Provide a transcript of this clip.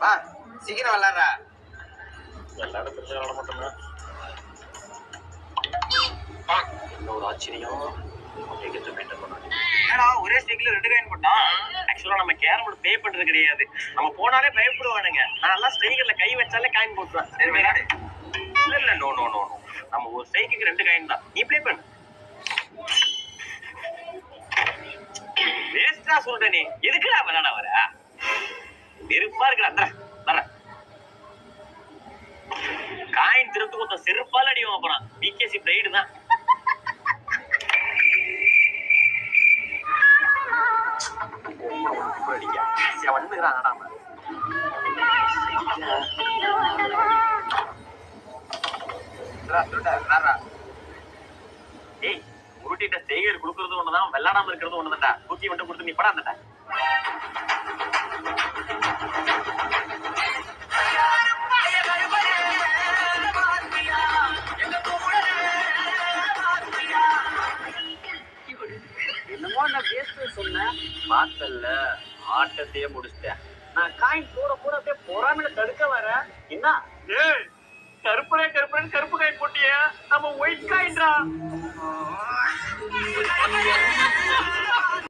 வா சீக்கிரம் விளாடுறா. எல்லாரும் தெரிஞ்சு விளாட மாட்டோம்னா என்ன ஒரு ஆச்சரியம். ஏன்னா ஒரே ஸ்டிக்ல 2 காயின் போட்டான். ஆக்சுவலா நம்ம கேரம் போர்டு ப்ளே பண்றது கிடையாது. நம்ம போனாலே பயப்படுவானுங்க. நான் எல்லாம் ஸ்ட்ரைக்கர்ல கை வச்சாலே காயின் போட்டுருவேன். சரி விளையாடு. இல்ல நோ நோ நோ நோ. நம்ம ஒரு ஸ்ட்ரைக்குக்கு 2 காயின் தான். நீ ப்ளே பண்ணு. வேஸ்டா சொல்ற நீ. எதுக்குடா விளையாட வர? வெறுப்பா இருக்கடா. வர காயின் திருட்டு கொத்த செருப்பால அடி வாங்க போறான். பிகேசி பிரைடு தான். ஏய் உருட்டிட்ட ஸ்டேகர் குடுக்கறது ஒண்ணுதான், வெள்ளாடாம இருக்கிறது ஒண்ணுதான்டா. தூக்கி மட்டும் கொடுத்து நீ படம் அந்த என்னமோ நான் வேஸ்ட் சொன்னேன். பார்த்தல்ல ஆட்டத்தையே முடிச்சிட்டேன். நான் காயின் போட போட அப்படியே பொறாமையில தடுக்க வர. என்ன ஏய் கருப்புனே கருப்பு காயின் போட்டியா? நம்ம ஒயிட் காயின்டா.